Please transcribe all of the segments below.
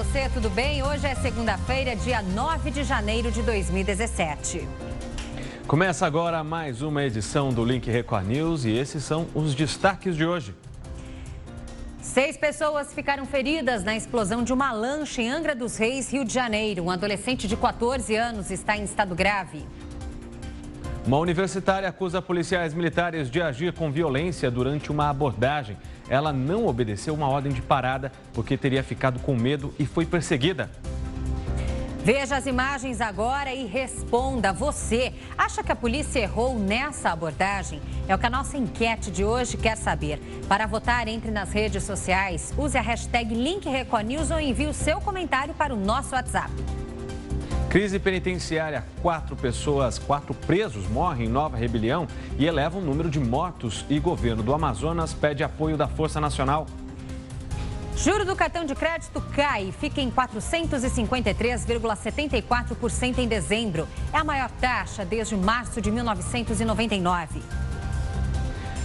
você, tudo bem? Hoje é segunda-feira, dia 9 de janeiro de 2017. Começa agora mais uma edição do Link Record News e esses são os destaques de hoje. 6 pessoas ficaram feridas na explosão de uma lancha em Angra dos Reis, Rio de Janeiro. Um adolescente de 14 anos está em estado grave. Uma universitária acusa policiais militares de agir com violência durante uma abordagem. Ela não obedeceu uma ordem de parada porque teria ficado com medo e foi perseguida. Veja as imagens agora e responda. Você acha que a polícia errou nessa abordagem? É o que a nossa enquete de hoje quer saber. Para votar, entre nas redes sociais, use a hashtag LinkRecordNews ou envie o seu comentário para o nosso WhatsApp. Crise penitenciária. 4 presos morrem em nova rebelião e eleva o número de mortos. E governo do Amazonas pede apoio da Força Nacional. Juro do cartão de crédito cai e fica em 453,74% em dezembro. É a maior taxa desde março de 1999.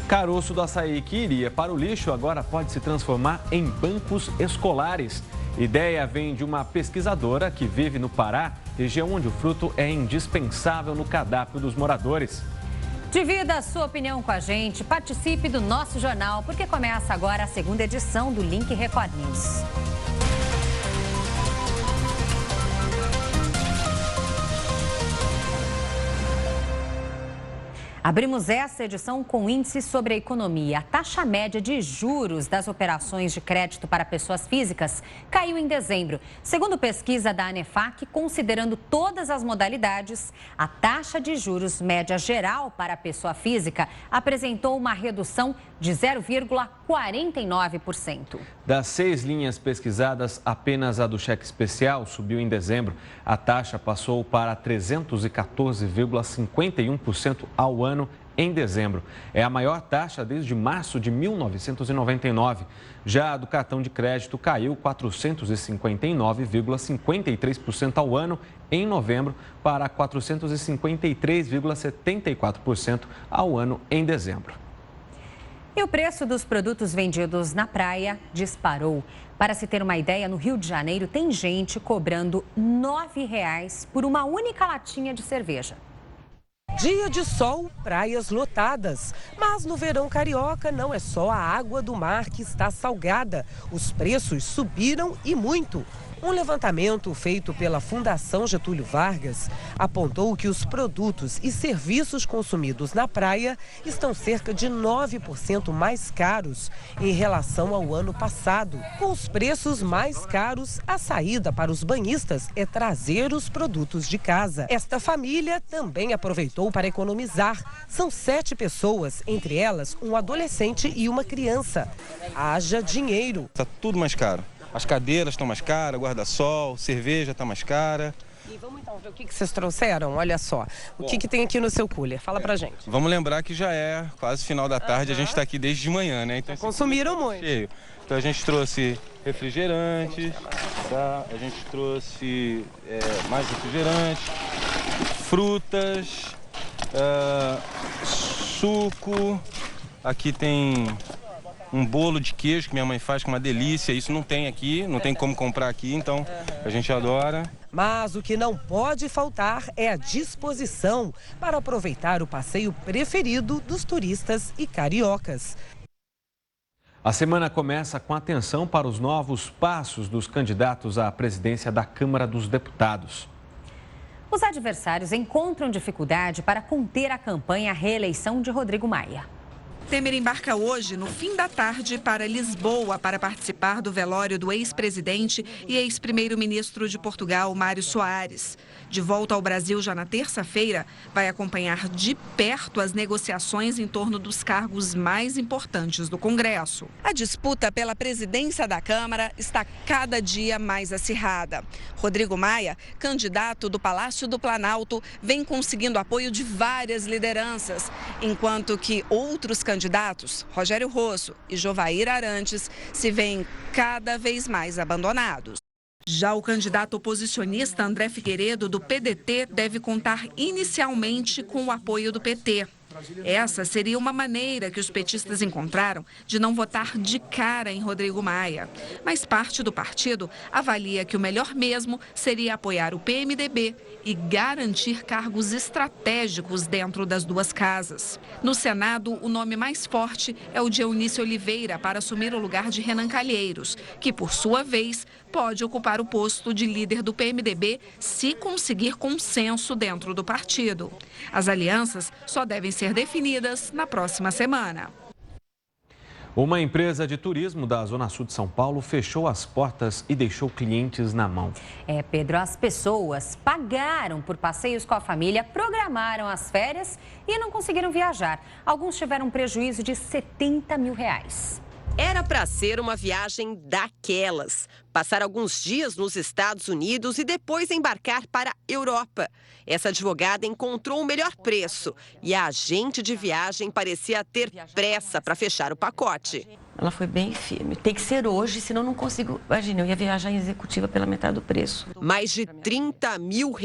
Caroço do açaí que iria para o lixo agora pode se transformar em bancos escolares. Ideia vem de uma pesquisadora que vive no Pará, região onde o fruto é indispensável no cardápio dos moradores. Divida a sua opinião com a gente, participe do nosso jornal, porque começa agora a segunda edição do Link Record News. Abrimos essa edição com índice sobre a economia. A taxa média de juros das operações de crédito para pessoas físicas caiu em dezembro. Segundo pesquisa da ANEFAC, considerando todas as modalidades, a taxa de juros média geral para a pessoa física apresentou uma redução de 0,49%. Das 6 linhas pesquisadas, apenas a do cheque especial subiu em dezembro. A taxa passou para 314,51% ao ano em dezembro. É a maior taxa desde março de 1999. Já a do cartão de crédito caiu 459,53% ao ano em novembro para 453,74% ao ano em dezembro. E o preço dos produtos vendidos na praia disparou. Para se ter uma ideia, no Rio de Janeiro tem gente cobrando R$ 9,00 por uma única latinha de cerveja. Dia de sol, praias lotadas. Mas no verão carioca não é só a água do mar que está salgada. Os preços subiram e muito. Um levantamento feito pela Fundação Getúlio Vargas apontou que os produtos e serviços consumidos na praia estão cerca de 9% mais caros em relação ao ano passado. Com os preços mais caros, a saída para os banhistas é trazer os produtos de casa. Esta família também aproveitou para economizar. São 7 pessoas, entre elas um adolescente e uma criança. Haja dinheiro. Está tudo mais caro. As cadeiras estão mais caras, guarda-sol, cerveja está mais cara. E vamos então ver o que vocês trouxeram, olha só. O que tem aqui no seu cooler? Fala pra gente. Vamos lembrar que já é quase final da tarde, a gente está aqui desde de manhã, né? Então, consumiram muito. Cheio. Então a gente trouxe refrigerantes, tá? A gente trouxe mais refrigerantes, frutas, suco, aqui tem um bolo de queijo que minha mãe faz com uma delícia, isso não tem aqui, não tem como comprar aqui, então a gente adora. Mas o que não pode faltar é a disposição para aproveitar o passeio preferido dos turistas e cariocas. A semana começa com atenção para os novos passos dos candidatos à presidência da Câmara dos Deputados. Os adversários encontram dificuldade para conter a campanha à reeleição de Rodrigo Maia. Temer embarca hoje, no fim da tarde, para Lisboa para participar do velório do ex-presidente e ex-primeiro-ministro de Portugal, Mário Soares. De volta ao Brasil já na terça-feira, vai acompanhar de perto as negociações em torno dos cargos mais importantes do Congresso. A disputa pela presidência da Câmara está cada dia mais acirrada. Rodrigo Maia, candidato do Palácio do Planalto, vem conseguindo apoio de várias lideranças, enquanto que outros candidatos, Rogério Rosso e Jovair Arantes, se veem cada vez mais abandonados. Já o candidato oposicionista André Figueiredo, do PDT, deve contar inicialmente com o apoio do PT. Essa seria uma maneira que os petistas encontraram de não votar de cara em Rodrigo Maia. Mas parte do partido avalia que o melhor mesmo seria apoiar o PMDB e garantir cargos estratégicos dentro das duas casas. No Senado, o nome mais forte é o de Eunice Oliveira para assumir o lugar de Renan Calheiros, que, por sua vez, pode ocupar o posto de líder do PMDB se conseguir consenso dentro do partido. As alianças só devem ser definidas na próxima semana. Uma empresa de turismo da Zona Sul de São Paulo fechou as portas e deixou clientes na mão. Pedro, as pessoas pagaram por passeios com a família, programaram as férias e não conseguiram viajar. Alguns tiveram um prejuízo de R$70 mil. Era para ser uma viagem daquelas. Passar alguns dias nos Estados Unidos e depois embarcar para a Europa. Essa advogada encontrou o melhor preço e a agente de viagem parecia ter pressa para fechar o pacote. Ela foi bem firme. Tem que ser hoje, senão não consigo. Imagina, eu ia viajar em executiva pela metade do preço. Mais de R$30 mil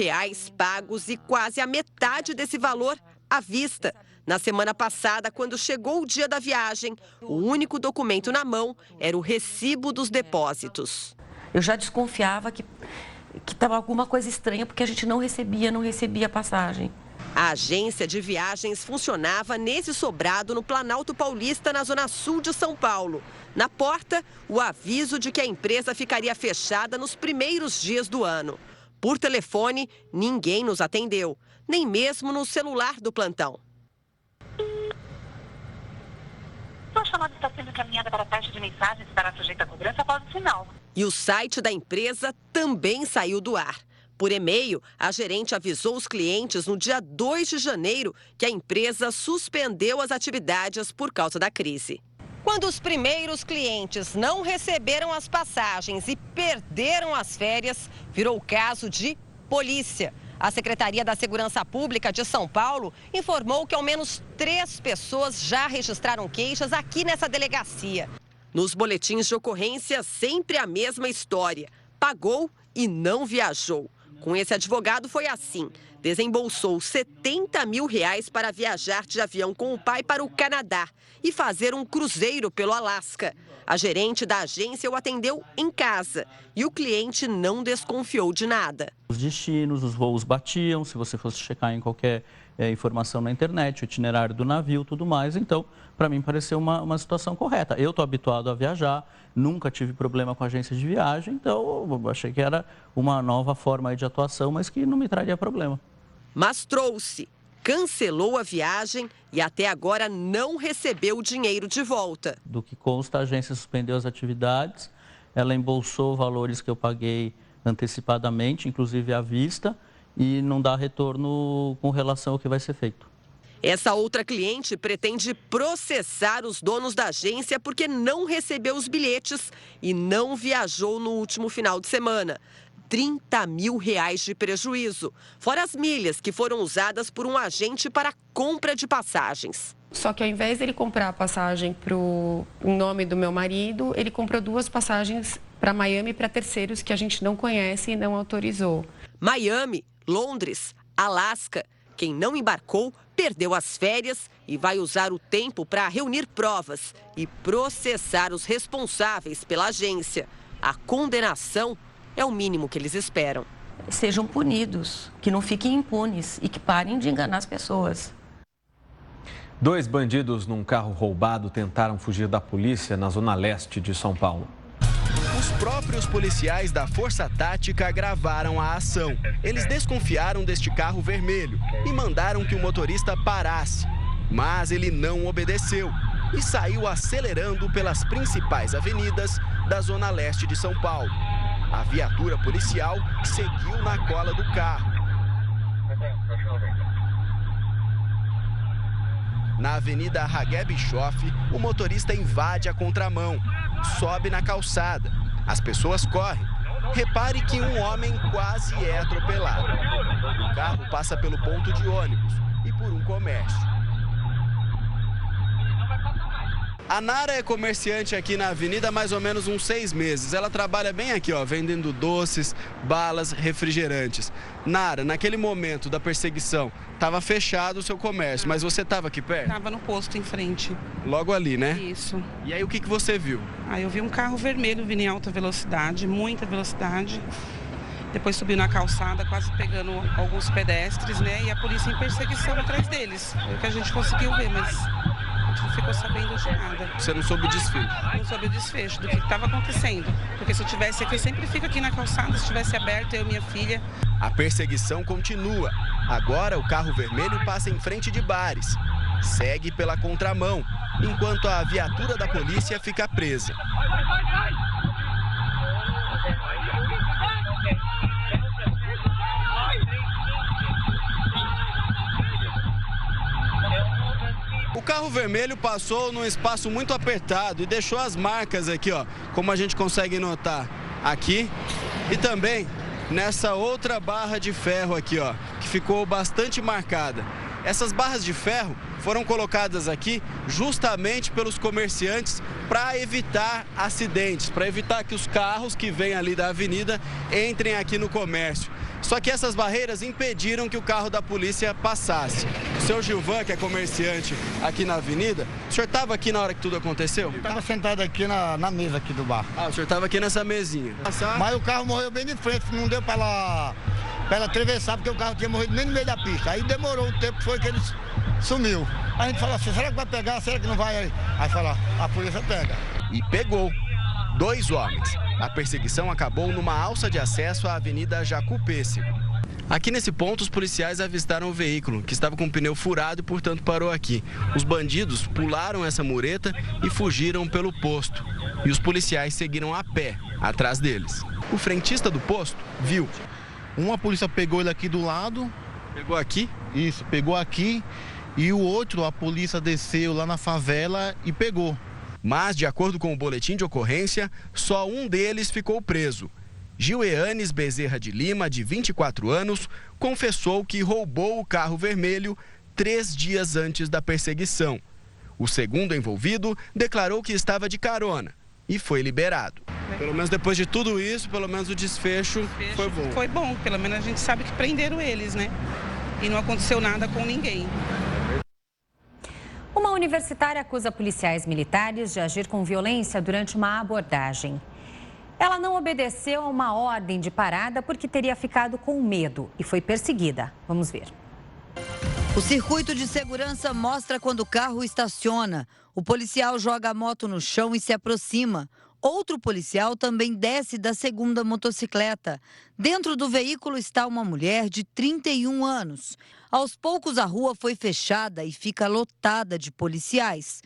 pagos e quase a metade desse valor à vista. Na semana passada, quando chegou o dia da viagem, o único documento na mão era o recibo dos depósitos. Eu já desconfiava que estava alguma coisa estranha, porque a gente não recebia a passagem. A agência de viagens funcionava nesse sobrado no Planalto Paulista, na Zona Sul de São Paulo. Na porta, o aviso de que a empresa ficaria fechada nos primeiros dias do ano. Por telefone, ninguém nos atendeu, nem mesmo no celular do plantão. Sua chamada está sendo encaminhada para a caixa de mensagens e estará sujeita a cobrança após o sinal. E o site da empresa também saiu do ar. Por e-mail, a gerente avisou os clientes no dia 2 de janeiro que a empresa suspendeu as atividades por causa da crise. Quando os primeiros clientes não receberam as passagens e perderam as férias, virou caso de polícia. A Secretaria da Segurança Pública de São Paulo informou que ao menos 3 pessoas já registraram queixas aqui nessa delegacia. Nos boletins de ocorrência, sempre a mesma história. Pagou e não viajou. Com esse advogado foi assim. Desembolsou R$70 mil para viajar de avião com o pai para o Canadá e fazer um cruzeiro pelo Alasca. A gerente da agência o atendeu em casa e o cliente não desconfiou de nada. Os destinos, os voos batiam, se você fosse checar em qualquer informação na internet, o itinerário do navio, tudo mais. Então, para mim, pareceu uma situação correta. Eu estou habituado a viajar, nunca tive problema com agência de viagem, então eu achei que era uma nova forma de atuação, mas que não me traria problema. Mas trouxe, cancelou a viagem e até agora não recebeu o dinheiro de volta. Do que consta, a agência suspendeu as atividades, ela embolsou valores que eu paguei antecipadamente, inclusive à vista, e não dá retorno com relação ao que vai ser feito. Essa outra cliente pretende processar os donos da agência porque não recebeu os bilhetes e não viajou no último final de semana. R$30 mil de prejuízo, fora as milhas que foram usadas por um agente para compra de passagens. Só que ao invés dele comprar a passagem em nome do meu marido, ele comprou 2 passagens para Miami e para terceiros que a gente não conhece e não autorizou. Miami, Londres, Alasca. Quem não embarcou perdeu as férias e vai usar o tempo para reunir provas e processar os responsáveis pela agência. A condenação é o mínimo que eles esperam. Sejam punidos, que não fiquem impunes e que parem de enganar as pessoas. 2 bandidos num carro roubado tentaram fugir da polícia na zona leste de São Paulo. Os próprios policiais da Força Tática gravaram a ação. Eles desconfiaram deste carro vermelho e mandaram que o motorista parasse. Mas ele não obedeceu e saiu acelerando pelas principais avenidas da zona leste de São Paulo. A viatura policial seguiu na cola do carro. Na Avenida Ragué Bischoff, o motorista invade a contramão, sobe na calçada. As pessoas correm. Repare que um homem quase é atropelado. O carro passa pelo ponto de ônibus e por um comércio. A Nara é comerciante aqui na avenida há mais ou menos uns 6 meses. Ela trabalha bem aqui, ó, vendendo doces, balas, refrigerantes. Nara, naquele momento da perseguição, estava fechado o seu comércio, mas você estava aqui perto? Estava no posto em frente. Logo ali, né? Isso. E aí o que você viu? Eu vi um carro vermelho vindo em alta velocidade, muita velocidade. Depois subiu na calçada, quase pegando alguns pedestres, né? E a polícia em perseguição atrás deles. Foi o que a gente conseguiu ver, mas a gente não ficou sabendo de nada. Você não soube o desfecho? Não soube o desfecho do que estava acontecendo. Porque se eu tivesse aqui, eu sempre fico aqui na calçada, se tivesse aberto, eu e minha filha. A perseguição continua. Agora o carro vermelho passa em frente de bares. Segue pela contramão, enquanto a viatura da polícia fica presa. O carro vermelho passou num espaço muito apertado e deixou as marcas aqui, ó, como a gente consegue notar aqui, e também nessa outra barra de ferro aqui, ó, que ficou bastante marcada. Essas barras de ferro foram colocadas aqui justamente pelos comerciantes para evitar acidentes, para evitar que os carros que vêm ali da avenida entrem aqui no comércio. Só que essas barreiras impediram que o carro da polícia passasse. O seu Gilvan, que é comerciante aqui na avenida, o senhor estava aqui na hora que tudo aconteceu? Eu estava sentado aqui na mesa aqui do bar. Ah, o senhor estava aqui nessa mesinha. Mas o carro morreu bem de frente, não deu para ela atravessar, porque o carro tinha morrido nem no meio da pista. Aí demorou um tempo, foi que ele sumiu. A gente falou assim, será que vai pegar, será que não vai? Aí falou, a polícia pega. E pegou. 2 homens. A perseguição acabou numa alça de acesso à Avenida Jacú-Pêssego. Aqui nesse ponto, os policiais avistaram o veículo, que estava com o pneu furado e, portanto, parou aqui. Os bandidos pularam essa mureta e fugiram pelo posto. E os policiais seguiram a pé, atrás deles. O frentista do posto viu. Uma polícia pegou ele aqui do lado. Pegou aqui? Isso, pegou aqui. E o outro, a polícia desceu lá na favela e pegou. Mas, de acordo com o boletim de ocorrência, só um deles ficou preso. Gilieanes Bezerra de Lima, de 24 anos, confessou que roubou o carro vermelho 3 dias antes da perseguição. O segundo envolvido declarou que estava de carona e foi liberado. Pelo menos depois de tudo isso, pelo menos o desfecho foi bom. Foi bom, pelo menos a gente sabe que prenderam eles, né? E não aconteceu nada com ninguém. Uma universitária acusa policiais militares de agir com violência durante uma abordagem. Ela não obedeceu a uma ordem de parada porque teria ficado com medo e foi perseguida. Vamos ver. O circuito de segurança mostra quando o carro estaciona. O policial joga a moto no chão e se aproxima. Outro policial também desce da segunda motocicleta. Dentro do veículo está uma mulher de 31 anos. Aos poucos, a rua foi fechada e fica lotada de policiais.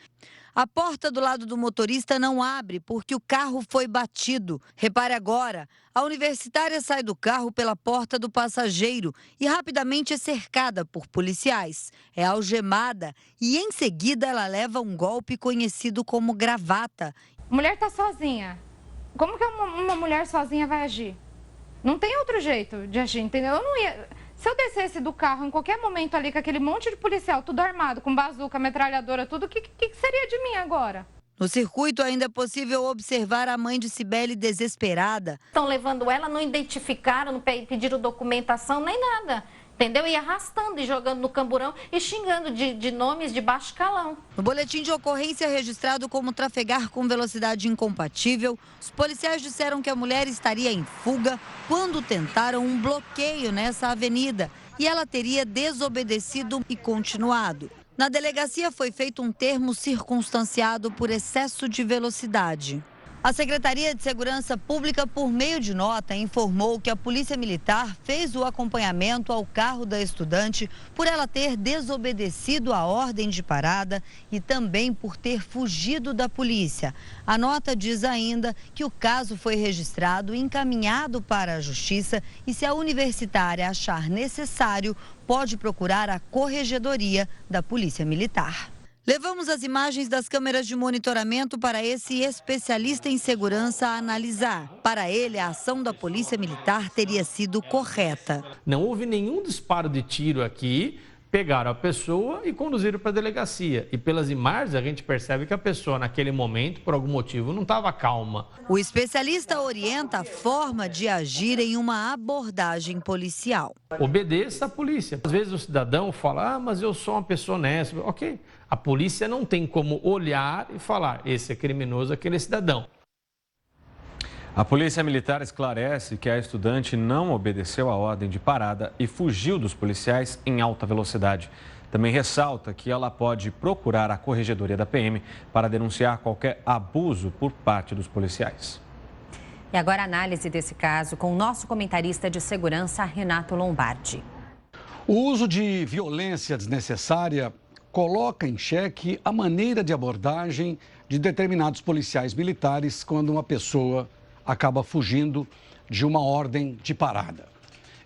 A porta do lado do motorista não abre porque o carro foi batido. Repare agora, a universitária sai do carro pela porta do passageiro e rapidamente é cercada por policiais. É algemada e em seguida ela leva um golpe conhecido como gravata. A mulher está sozinha. Como que uma mulher sozinha vai agir? Não tem outro jeito de agir, entendeu? Eu não ia... Se eu descesse do carro em qualquer momento ali com aquele monte de policial, tudo armado, com bazuca, metralhadora, tudo, o que seria de mim agora? No circuito ainda é possível observar a mãe de Cibele desesperada. Estão levando ela, não identificaram, não pediram documentação, nem nada. Entendeu? E arrastando e jogando no camburão e xingando de nomes de baixo calão. No boletim de ocorrência registrado como trafegar com velocidade incompatível, os policiais disseram que a mulher estaria em fuga quando tentaram um bloqueio nessa avenida e ela teria desobedecido e continuado. Na delegacia foi feito um termo circunstanciado por excesso de velocidade. A Secretaria de Segurança Pública, por meio de nota, informou que a Polícia Militar fez o acompanhamento ao carro da estudante por ela ter desobedecido a ordem de parada e também por ter fugido da polícia. A nota diz ainda que o caso foi registrado e encaminhado para a Justiça e, se a universitária achar necessário, pode procurar a Corregedoria da Polícia Militar. Levamos as imagens das câmeras de monitoramento para esse especialista em segurança analisar. Para ele, a ação da Polícia Militar teria sido correta. Não houve nenhum disparo de tiro aqui pegaram a pessoa e conduziram para a delegacia. E pelas imagens a gente percebe que a pessoa naquele momento, por algum motivo, não estava calma. O especialista orienta a forma de agir em uma abordagem policial. Obedeça à polícia. Às vezes o cidadão fala, mas eu sou uma pessoa honesta. Ok, a polícia não tem como olhar e falar, esse é criminoso, aquele é cidadão. A polícia militar esclarece que a estudante não obedeceu à ordem de parada e fugiu dos policiais em alta velocidade. Também ressalta que ela pode procurar a corregedoria da PM para denunciar qualquer abuso por parte dos policiais. E agora a análise desse caso com o nosso comentarista de segurança, Renato Lombardi. O uso de violência desnecessária coloca em xeque a maneira de abordagem de determinados policiais militares quando uma pessoa acaba fugindo de uma ordem de parada.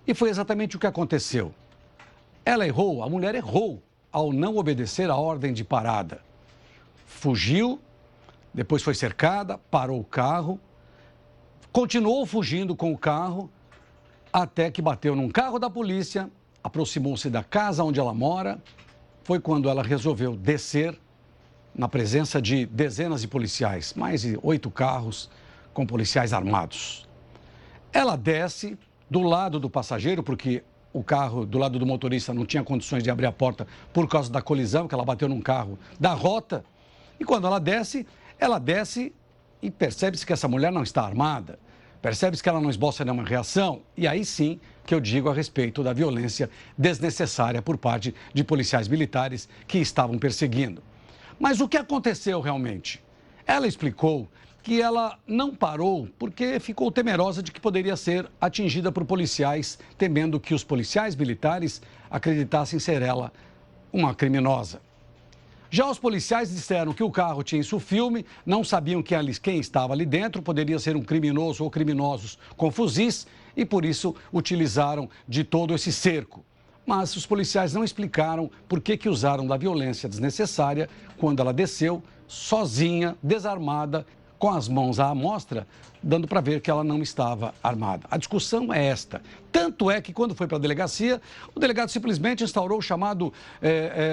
E foi exatamente o que aconteceu. Ela errou, a mulher errou ao não obedecer a ordem de parada. Fugiu, depois foi cercada, parou o carro, continuou fugindo com o carro, até que bateu num carro da polícia, aproximou-se da casa onde ela mora. Foi quando ela resolveu descer, na presença de dezenas de policiais, mais de 8 carros, com policiais armados. Ela desce do lado do passageiro, porque o carro do lado do motorista não tinha condições de abrir a porta por causa da colisão, que ela bateu num carro da rota. E quando ela desce e percebe-se que essa mulher não está armada, percebe-se que ela não esboça nenhuma reação. E aí sim que eu digo a respeito da violência desnecessária por parte de policiais militares que estavam perseguindo. Mas o que aconteceu realmente? Ela explicou que ela não parou porque ficou temerosa de que poderia ser atingida por policiais, temendo que os policiais militares acreditassem ser ela uma criminosa. Já os policiais disseram que o carro tinha isso filme, não sabiam quem estava ali dentro, poderia ser um criminoso ou criminosos com fuzis e por isso utilizaram de todo esse cerco. Mas os policiais não explicaram por que usaram da violência desnecessária quando ela desceu sozinha, desarmada, com as mãos à amostra, dando para ver que ela não estava armada. A discussão é esta. Tanto é que, quando foi para a delegacia, o delegado simplesmente instaurou o chamado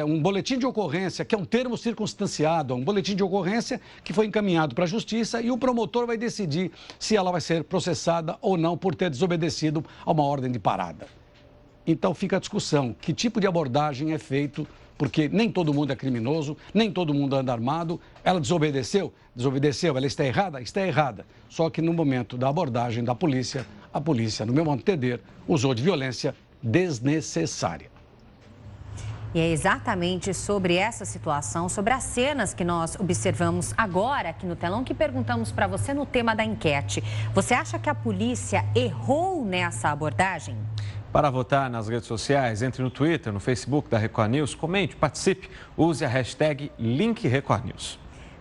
um boletim de ocorrência, que é um termo circunstanciado, um boletim de ocorrência que foi encaminhado para a justiça e o promotor vai decidir se ela vai ser processada ou não por ter desobedecido a uma ordem de parada. Então fica a discussão, que tipo de abordagem é feito, porque nem todo mundo é criminoso, nem todo mundo anda armado. Ela desobedeceu? Desobedeceu. Ela está errada? Está errada. Só que no momento da abordagem da polícia, a polícia, no meu modo de entender, usou de violência desnecessária. E é exatamente sobre essa situação, sobre as cenas que nós observamos agora aqui no telão, que perguntamos para você no tema da enquete. Você acha que a polícia errou nessa abordagem? Para votar nas redes sociais, entre no Twitter, no Facebook da Record News, comente, participe, use a hashtag #LinkRecordNews.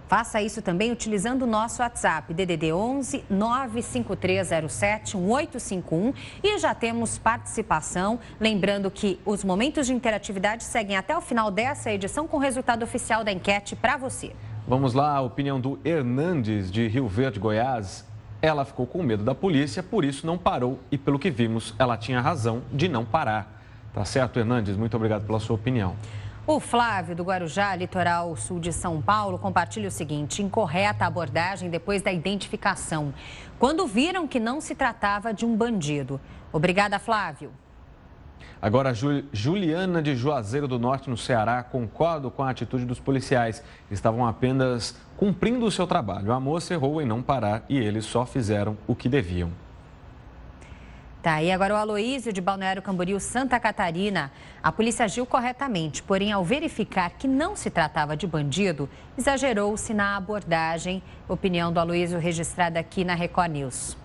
Faça isso também utilizando o nosso WhatsApp, DDD 11 95307 1851. E já temos participação. Lembrando que os momentos de interatividade seguem até o final dessa edição com o resultado oficial da enquete para você. Vamos lá, a opinião do Hernandes, de Rio Verde, Goiás. Ela ficou com medo da polícia, por isso não parou e, pelo que vimos, ela tinha razão de não parar. Tá certo, Hernandes? Muito obrigado pela sua opinião. O Flávio, do Guarujá, litoral sul de São Paulo, compartilha o seguinte: incorreta a abordagem depois da identificação, quando viram que não se tratava de um bandido. Obrigada, Flávio. Agora, Juliana, de Juazeiro do Norte, no Ceará, concordo com a atitude dos policiais. Estavam apenas cumprindo o seu trabalho. A moça errou em não parar e eles só fizeram o que deviam. Tá, e agora o Aloísio, de Balneário Camboriú, Santa Catarina. A polícia agiu corretamente, porém, ao verificar que não se tratava de bandido, exagerou-se na abordagem. Opinião do Aloísio registrada aqui na Record News.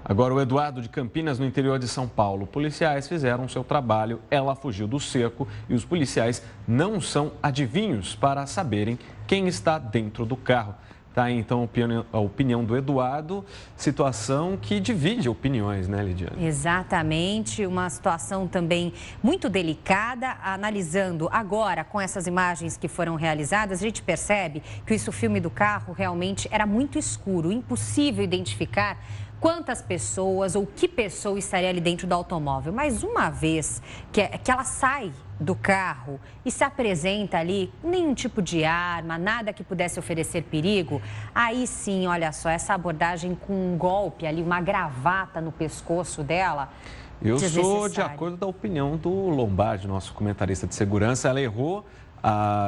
Agora o Eduardo, de Campinas, no interior de São Paulo. Policiais fizeram seu trabalho, ela fugiu do cerco e os policiais não são adivinhos para saberem quem está dentro do carro. Tá aí, então, a opinião do Eduardo, situação que divide opiniões, né, Lidiane? Exatamente, uma situação também muito delicada. Analisando agora com essas imagens que foram realizadas, a gente percebe que isso, o filme do carro realmente era muito escuro, impossível identificar quantas pessoas ou que pessoa estaria ali dentro do automóvel. Mas uma vez que ela sai do carro e se apresenta ali, nenhum tipo de arma, nada que pudesse oferecer perigo, aí sim, olha só, essa abordagem com um golpe ali, uma gravata no pescoço dela. Eu sou de acordo da opinião do Lombardi, nosso comentarista de segurança. Ela errou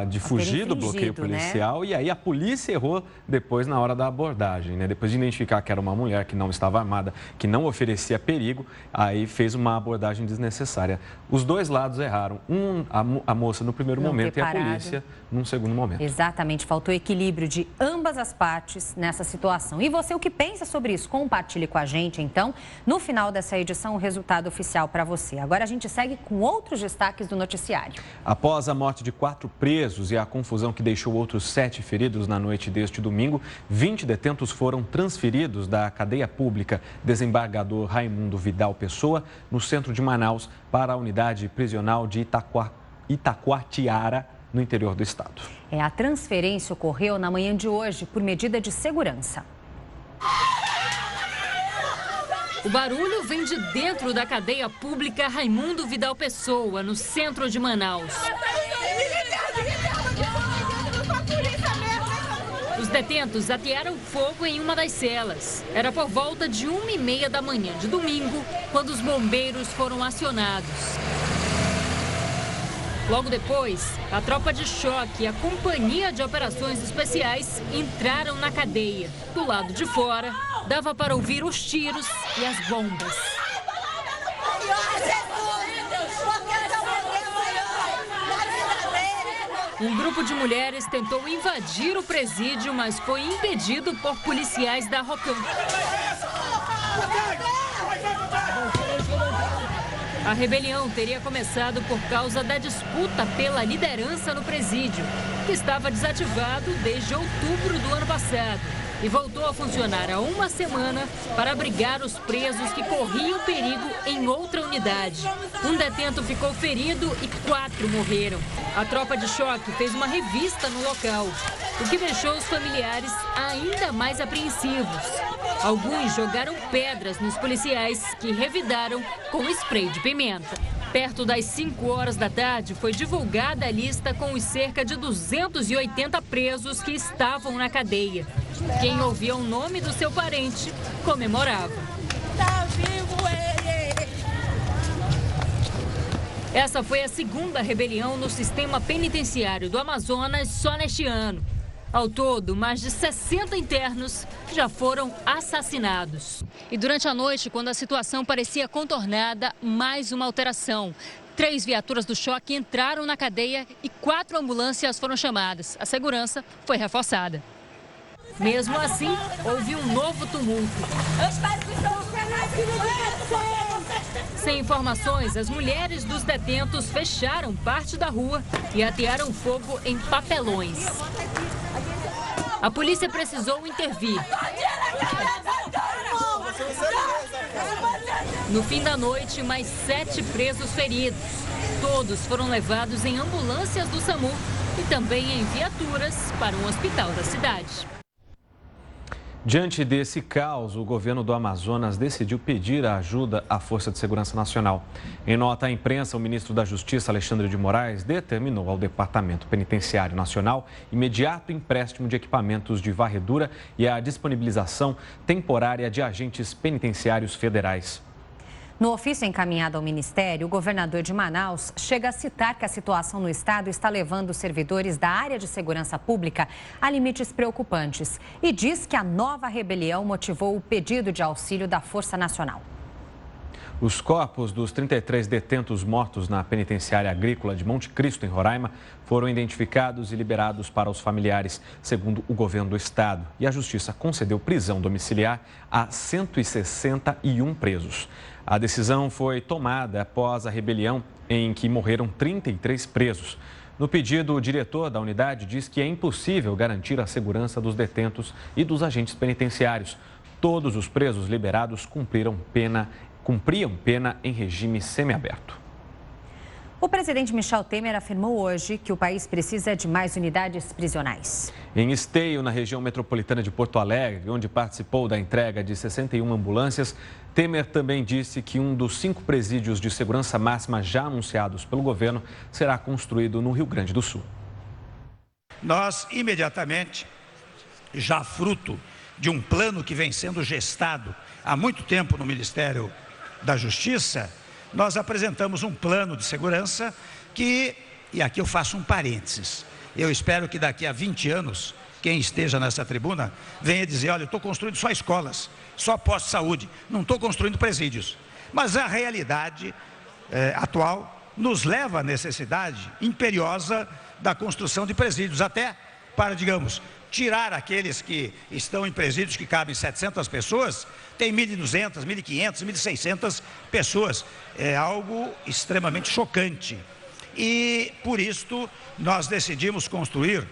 de fugir do bloqueio policial, né? E aí a polícia errou depois na hora da abordagem, né? Depois de identificar que era uma mulher que não estava armada, que não oferecia perigo, aí fez uma abordagem desnecessária. Os dois lados erraram, a moça no primeiro momento e a polícia num segundo momento. Exatamente, faltou equilíbrio de ambas as partes nessa situação. E você, o que pensa sobre isso? Compartilhe com a gente, então, no final dessa edição, o resultado oficial para você. Agora a gente segue com outros destaques do noticiário. Após a morte de 4 presos e a confusão que deixou outros 7 feridos na noite deste domingo, 20 detentos foram transferidos da cadeia pública Desembargador Raimundo Vidal Pessoa, no centro de Manaus, para a unidade prisional de Itacoatiara, no interior do estado. A transferência ocorreu na manhã de hoje por medida de segurança. O barulho vem de dentro da cadeia pública Raimundo Vidal Pessoa, no centro de Manaus. Os detentos atearam fogo em uma das celas. Era por volta de 1h30 da manhã de domingo, quando os bombeiros foram acionados. Logo depois, a tropa de choque e a Companhia de Operações Especiais entraram na cadeia. Do lado de fora, dava para ouvir os tiros e as bombas. Um grupo de mulheres tentou invadir o presídio, mas foi impedido por policiais da ROCAM. A rebelião teria começado por causa da disputa pela liderança no presídio, que estava desativado desde outubro do ano passado e voltou a funcionar há uma semana para abrigar os presos que corriam perigo em outra unidade. Um detento ficou ferido e 4 morreram. A tropa de choque fez uma revista no local, o que deixou os familiares ainda mais apreensivos. Alguns jogaram pedras nos policiais, que revidaram com spray de pimenta. Perto das 5 horas da tarde, foi divulgada a lista com os cerca de 280 presos que estavam na cadeia. Quem ouvia o nome do seu parente comemorava. Tá vivo ele! Essa foi a segunda rebelião no sistema penitenciário do Amazonas só neste ano. Ao todo, mais de 60 internos já foram assassinados. E durante a noite, quando a situação parecia contornada, mais uma alteração. 3 viaturas do choque entraram na cadeia e 4 ambulâncias foram chamadas. A segurança foi reforçada. Mesmo assim, houve um novo tumulto. Sem informações, as mulheres dos detentos fecharam parte da rua e atearam fogo em papelões. A polícia precisou intervir. No fim da noite, mais 7 presos feridos. Todos foram levados em ambulâncias do SAMU e também em viaturas para um hospital da cidade. Diante desse caos, o governo do Amazonas decidiu pedir a ajuda à Força de Segurança Nacional. Em nota à imprensa, o ministro da Justiça, Alexandre de Moraes, determinou ao Departamento Penitenciário Nacional imediato empréstimo de equipamentos de varredura e a disponibilização temporária de agentes penitenciários federais. No ofício encaminhado ao Ministério, o governador de Manaus chega a citar que a situação no estado está levando os servidores da área de segurança pública a limites preocupantes e diz que a nova rebelião motivou o pedido de auxílio da Força Nacional. Os corpos dos 33 detentos mortos na penitenciária agrícola de Monte Cristo, em Roraima, foram identificados e liberados para os familiares, segundo o governo do estado. E a Justiça concedeu prisão domiciliar a 161 presos. A decisão foi tomada após a rebelião em que morreram 33 presos. No pedido, o diretor da unidade diz que é impossível garantir a segurança dos detentos e dos agentes penitenciários. Todos os presos liberados cumpriam pena em regime semiaberto. O presidente Michel Temer afirmou hoje que o país precisa de mais unidades prisionais. Em Esteio, na região metropolitana de Porto Alegre, onde participou da entrega de 61 ambulâncias, Temer também disse que um dos 5 presídios de segurança máxima já anunciados pelo governo será construído no Rio Grande do Sul. Nós, imediatamente, já fruto de um plano que vem sendo gestado há muito tempo no Ministério da Justiça, nós apresentamos um plano de segurança que, e aqui eu faço um parênteses, eu espero que daqui a 20 anos, quem esteja nessa tribuna, venha dizer, olha, eu estou construindo só escolas, só postos de saúde, não estou construindo presídios. Mas a realidade atual nos leva à necessidade imperiosa da construção de presídios, até para, digamos, tirar aqueles que estão em presídios que cabem 700 pessoas, tem 1.200, 1.500, 1.600 pessoas. É algo extremamente chocante. E, por isto, nós decidimos construir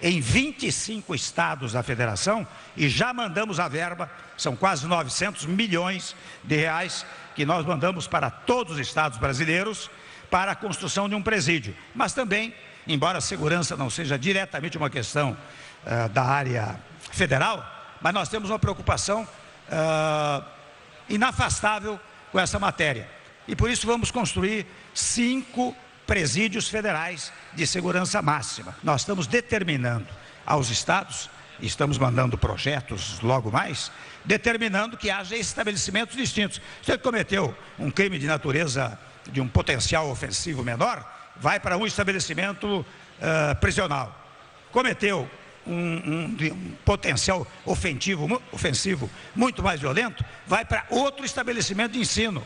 em 25 estados da federação e já mandamos a verba, são quase 900 milhões de reais que nós mandamos para todos os estados brasileiros para a construção de um presídio. Mas também, embora a segurança não seja diretamente uma questão da área federal, mas nós temos uma preocupação inafastável com essa matéria. E por isso vamos construir 5 presídios federais de segurança máxima. Nós estamos determinando aos estados, estamos mandando projetos logo mais, determinando que haja estabelecimentos distintos. Se ele cometeu um crime de natureza de um potencial ofensivo menor, vai para um estabelecimento prisional. Cometeu um potencial ofensivo muito mais violento, vai para outro estabelecimento de ensino,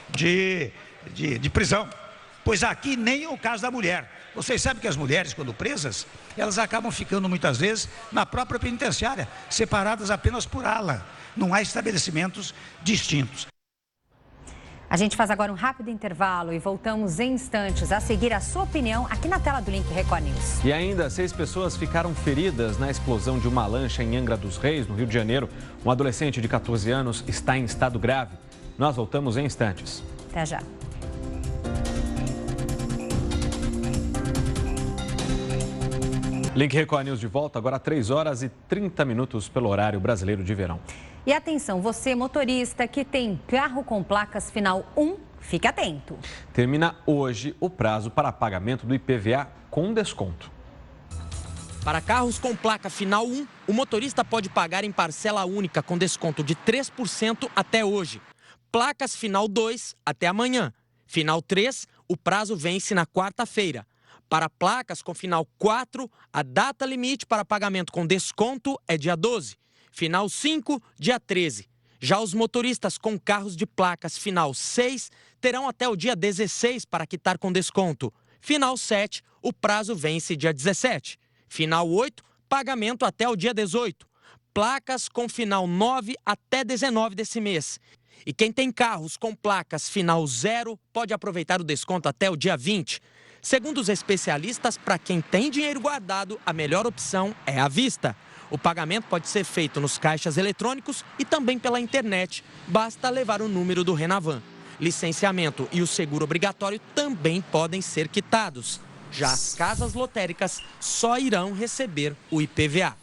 de prisão. Pois aqui nem é o caso da mulher. Vocês sabem que as mulheres, quando presas, elas acabam ficando muitas vezes na própria penitenciária, separadas apenas por ala. Não há estabelecimentos distintos. A gente faz agora um rápido intervalo e voltamos em instantes a seguir a sua opinião aqui na tela do Link Record News. E ainda, 6 pessoas ficaram feridas na explosão de uma lancha em Angra dos Reis, no Rio de Janeiro. Um adolescente de 14 anos está em estado grave. Nós voltamos em instantes. Até já. Link Record News de volta, agora 3 horas e 30 minutos pelo horário brasileiro de verão. E atenção, você motorista que tem carro com placas final 1, fique atento. Termina hoje o prazo para pagamento do IPVA com desconto. Para carros com placa final 1, o motorista pode pagar em parcela única com desconto de 3% até hoje. Placas final 2, até amanhã. Final 3, o prazo vence na quarta-feira. Para placas com final 4, a data limite para pagamento com desconto é dia 12. Final 5, dia 13. Já os motoristas com carros de placas final 6 terão até o dia 16 para quitar com desconto. Final 7, o prazo vence dia 17. Final 8, pagamento até o dia 18. Placas com final 9 até 19 desse mês. E quem tem carros com placas final 0 pode aproveitar o desconto até o dia 20. Segundo os especialistas, para quem tem dinheiro guardado, a melhor opção é à vista. O pagamento pode ser feito nos caixas eletrônicos e também pela internet. Basta levar o número do Renavan. Licenciamento e o seguro obrigatório também podem ser quitados. Já as casas lotéricas só irão receber o IPVA.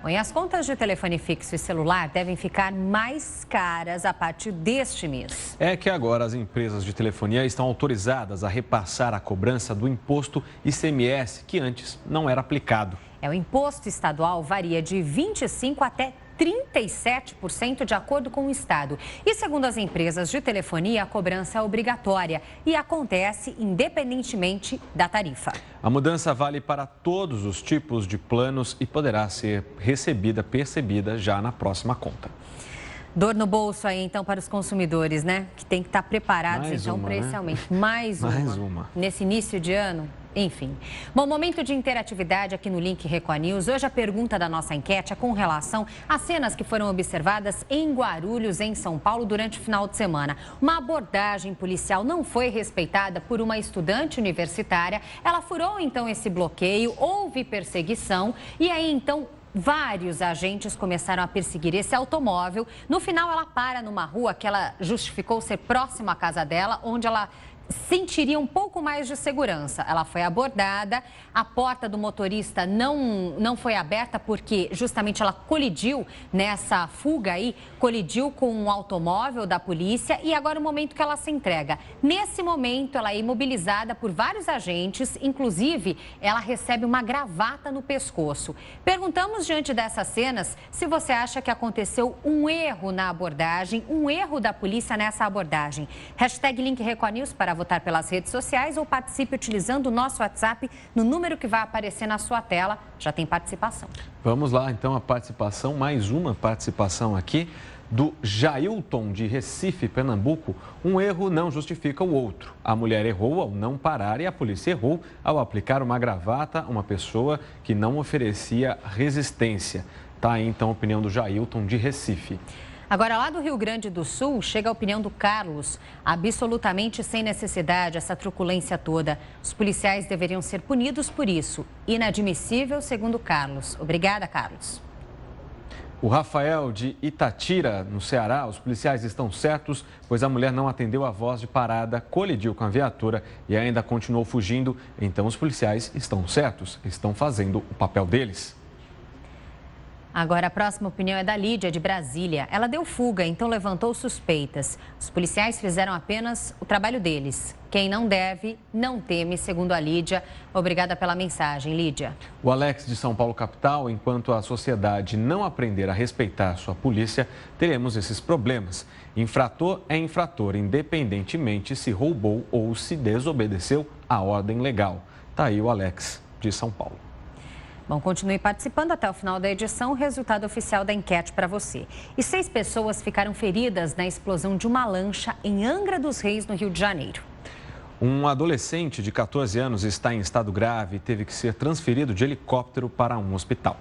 Bom, e as contas de telefone fixo e celular devem ficar mais caras a partir deste mês. É que agora as empresas de telefonia estão autorizadas a repassar a cobrança do imposto ICMS, que antes não era aplicado. O imposto estadual varia de 25% até 37% de acordo com o estado. E segundo as empresas de telefonia, a cobrança é obrigatória e acontece independentemente da tarifa. A mudança vale para todos os tipos de planos e poderá ser percebida já na próxima conta. Dor no bolso aí, então, para os consumidores, né? Que tem que estar preparados, para esse aumento. Mais uma. Nesse início de ano, enfim. Bom, momento de interatividade aqui no Link Record News. Hoje a pergunta da nossa enquete é com relação às cenas que foram observadas em Guarulhos, em São Paulo, durante o final de semana. Uma abordagem policial não foi respeitada por uma estudante universitária. Ela furou, então, esse bloqueio, houve perseguição e aí, então, vários agentes começaram a perseguir esse automóvel. No final, ela para numa rua que ela justificou ser próxima à casa dela, onde ela sentiria um pouco mais de segurança. Ela foi abordada, a porta do motorista não foi aberta porque justamente ela colidiu nessa fuga aí, colidiu com um automóvel da polícia e agora é o momento que ela se entrega. Nesse momento, ela é imobilizada por vários agentes, inclusive ela recebe uma gravata no pescoço. Perguntamos diante dessas cenas se você acha que aconteceu um erro na abordagem, um erro da polícia nessa abordagem. Hashtag Link Record News para votar pelas redes sociais ou participe utilizando o nosso WhatsApp no número que vai aparecer na sua tela. Já tem participação. Vamos lá, então, a participação, mais uma participação aqui do Jailton, de Recife, Pernambuco. Um erro não justifica o outro. A mulher errou ao não parar e a polícia errou ao aplicar uma gravata a uma pessoa que não oferecia resistência. Tá aí, então, a opinião do Jailton, de Recife. Agora, lá do Rio Grande do Sul, chega a opinião do Carlos. Absolutamente sem necessidade, essa truculência toda. Os policiais deveriam ser punidos por isso. Inadmissível, segundo Carlos. Obrigada, Carlos. O Rafael, de Itatira, no Ceará, os policiais estão certos, pois a mulher não atendeu a voz de parada, colidiu com a viatura e ainda continuou fugindo. Então, os policiais estão certos, estão fazendo o papel deles. Agora, a próxima opinião é da Lídia, de Brasília. Ela deu fuga, então levantou suspeitas. Os policiais fizeram apenas o trabalho deles. Quem não deve, não teme, segundo a Lídia. Obrigada pela mensagem, Lídia. O Alex, de São Paulo, capital, enquanto a sociedade não aprender a respeitar sua polícia, teremos esses problemas. Infrator é infrator, independentemente se roubou ou se desobedeceu à ordem legal. Tá aí o Alex, de São Paulo. Bom, continue participando até o final da edição, o resultado oficial da enquete para você. E 6 pessoas ficaram feridas na explosão de uma lancha em Angra dos Reis, no Rio de Janeiro. Um adolescente de 14 anos está em estado grave e teve que ser transferido de helicóptero para um hospital.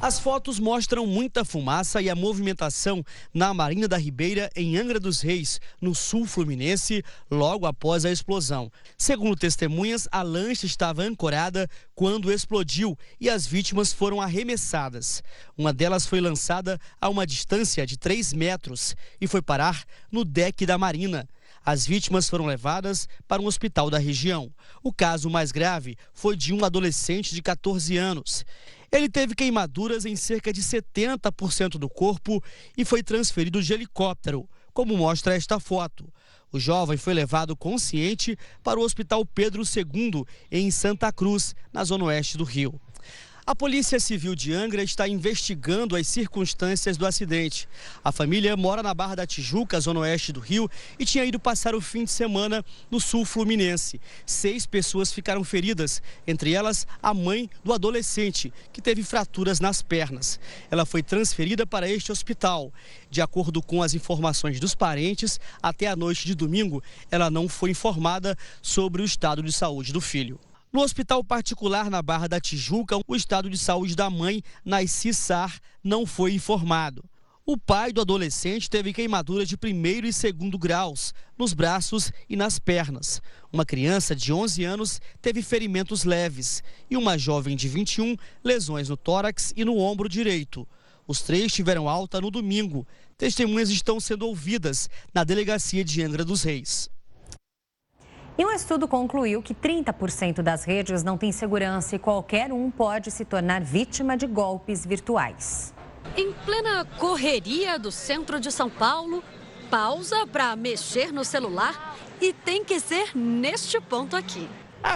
As fotos mostram muita fumaça e a movimentação na Marina da Ribeira, em Angra dos Reis, no sul fluminense, logo após a explosão. Segundo testemunhas, a lancha estava ancorada quando explodiu e as vítimas foram arremessadas. Uma delas foi lançada a uma distância de 3 metros e foi parar no deck da Marina. As vítimas foram levadas para um hospital da região. O caso mais grave foi de um adolescente de 14 anos. Ele teve queimaduras em cerca de 70% do corpo e foi transferido de helicóptero, como mostra esta foto. O jovem foi levado consciente para o Hospital Pedro II, em Santa Cruz, na zona oeste do Rio. A Polícia Civil de Angra está investigando as circunstâncias do acidente. A família mora na Barra da Tijuca, zona oeste do Rio, e tinha ido passar o fim de semana no sul fluminense. 6 pessoas ficaram feridas, entre elas a mãe do adolescente, que teve fraturas nas pernas. Ela foi transferida para este hospital. De acordo com as informações dos parentes, até a noite de domingo, ela não foi informada sobre o estado de saúde do filho. No hospital particular na Barra da Tijuca, o estado de saúde da mãe, Naici Sar, não foi informado. O pai do adolescente teve queimaduras de 1º e 2º graus nos braços e nas pernas. Uma criança de 11 anos teve ferimentos leves e uma jovem de 21, lesões no tórax e no ombro direito. Os 3 tiveram alta no domingo. Testemunhas estão sendo ouvidas na delegacia de Angra dos Reis. E um estudo concluiu que 30% das redes não têm segurança e qualquer um pode se tornar vítima de golpes virtuais. Em plena correria do centro de São Paulo, pausa para mexer no celular e tem que ser neste ponto aqui.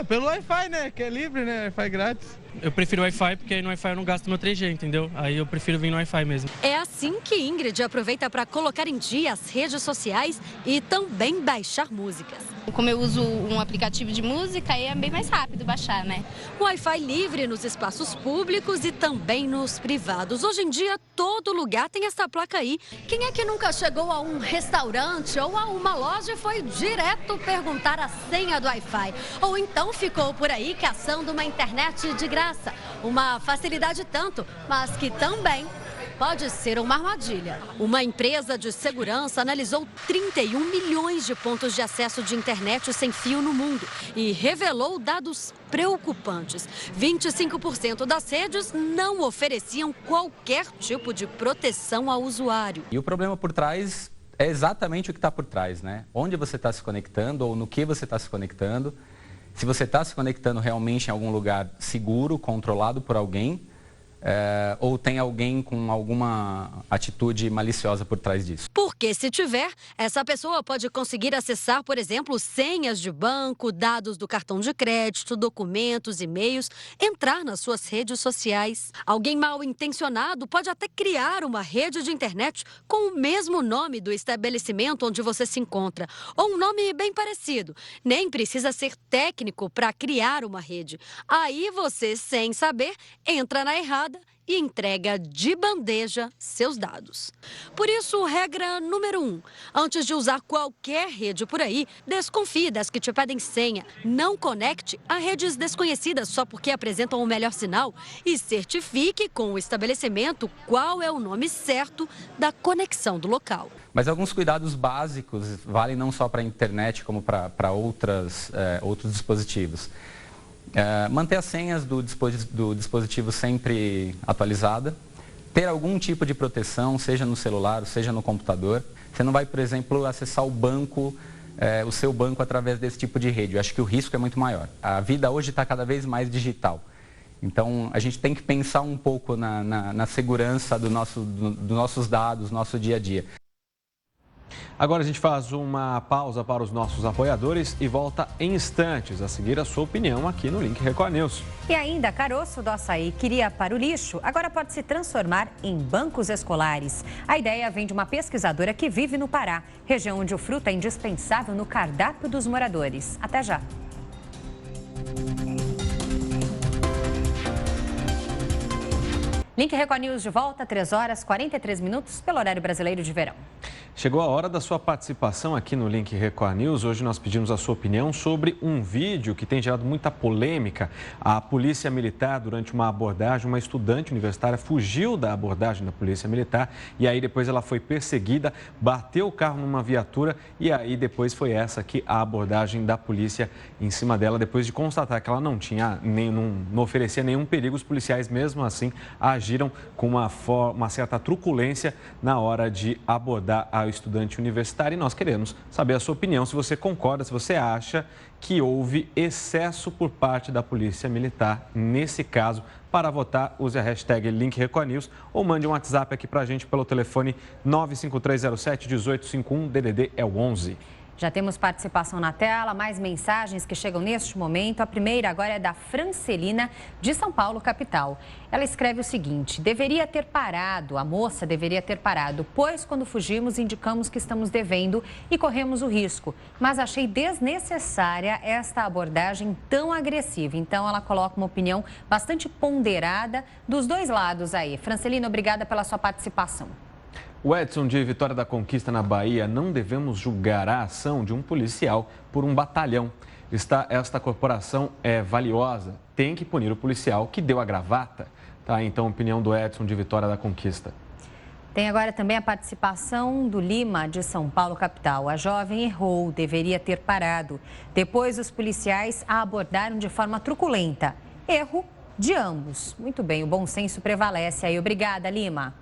Pelo Wi-Fi, né? Que é livre, né? Wi-Fi grátis. Eu prefiro Wi-Fi porque aí no Wi-Fi eu não gasto meu 3G, entendeu? Aí eu prefiro vir no Wi-Fi mesmo. É assim que Ingrid aproveita para colocar em dia as redes sociais e também baixar músicas. Como eu uso um aplicativo de música, aí é bem mais rápido baixar, né? Wi-Fi livre nos espaços públicos e também nos privados. Hoje em dia, todo lugar tem essa placa aí. Quem é que nunca chegou a um restaurante ou a uma loja e foi direto perguntar a senha do Wi-Fi? Ou então ficou por aí caçando uma internet de graça? Uma facilidade tanto, mas que também pode ser uma armadilha. Uma empresa de segurança analisou 31 milhões de pontos de acesso de internet sem fio no mundo e revelou dados preocupantes. 25% das redes não ofereciam qualquer tipo de proteção ao usuário. E o problema por trás é exatamente o que está por trás, né? Onde você está se conectando ou no que você está se conectando. Se você está se conectando realmente em algum lugar seguro, controlado por alguém, ou tem alguém com alguma atitude maliciosa por trás disso. Porque se tiver, essa pessoa pode conseguir acessar, por exemplo, senhas de banco, dados do cartão de crédito, documentos, e-mails, entrar nas suas redes sociais. Alguém mal intencionado pode até criar uma rede de internet com o mesmo nome do estabelecimento onde você se encontra, ou um nome bem parecido. Nem precisa ser técnico para criar uma rede. Aí você, sem saber, entra na errada e entrega de bandeja seus dados. Por isso, regra número 1. Antes de usar qualquer rede por aí, desconfie das que te pedem senha. Não conecte a redes desconhecidas só porque apresentam o melhor sinal e certifique com o estabelecimento qual é o nome certo da conexão do local. Mas alguns cuidados básicos valem não só para a internet, como para outros dispositivos. Manter as senhas do dispositivo sempre atualizada, ter algum tipo de proteção, seja no celular, seja no computador. Você não vai, por exemplo, acessar o banco, o seu banco através desse tipo de rede. Eu acho que o risco é muito maior. A vida hoje está cada vez mais digital. Então, a gente tem que pensar um pouco na segurança dos nossos dados, nosso dia a dia. Agora a gente faz uma pausa para os nossos apoiadores e volta em instantes a seguir a sua opinião aqui no Link Record News. E ainda, caroço do açaí que iria para o lixo, agora pode se transformar em bancos escolares. A ideia vem de uma pesquisadora que vive no Pará, região onde o fruto é indispensável no cardápio dos moradores. Até já! Link Record News de volta, 3h43 pelo horário brasileiro de verão. Chegou a hora da sua participação aqui no Link Record News. Hoje nós pedimos a sua opinião sobre um vídeo que tem gerado muita polêmica. A polícia militar, durante uma abordagem, uma estudante universitária fugiu da abordagem da polícia militar e aí depois ela foi perseguida, bateu o carro numa viatura e aí depois foi essa aqui a abordagem da polícia em cima dela. Depois de constatar que ela não oferecia nenhum perigo, os policiais mesmo assim agiram com uma certa truculência na hora de abordar a estudante universitária. E nós queremos saber a sua opinião, se você concorda, se você acha que houve excesso por parte da Polícia Militar nesse caso. Para votar, use a hashtag LinkRecordNews ou mande um WhatsApp aqui para a gente pelo telefone 95307-1851, DDD é o 11. Já temos participação na tela, mais mensagens que chegam neste momento. A primeira agora é da Francelina, de São Paulo, capital. Ela escreve o seguinte: a moça deveria ter parado, pois quando fugimos indicamos que estamos devendo e corremos o risco. Mas achei desnecessária esta abordagem tão agressiva. Então ela coloca uma opinião bastante ponderada dos dois lados aí. Francelina, obrigada pela sua participação. O Edson de Vitória da Conquista, na Bahia: não devemos julgar a ação de um policial por um batalhão. Esta corporação é valiosa, tem que punir o policial que deu a gravata. Tá, então, opinião do Edson de Vitória da Conquista. Tem agora também a participação do Lima, de São Paulo, capital. A jovem errou, deveria ter parado. Depois, os policiais a abordaram de forma truculenta. Erro de ambos. Muito bem, o bom senso prevalece aí. Obrigada, Lima.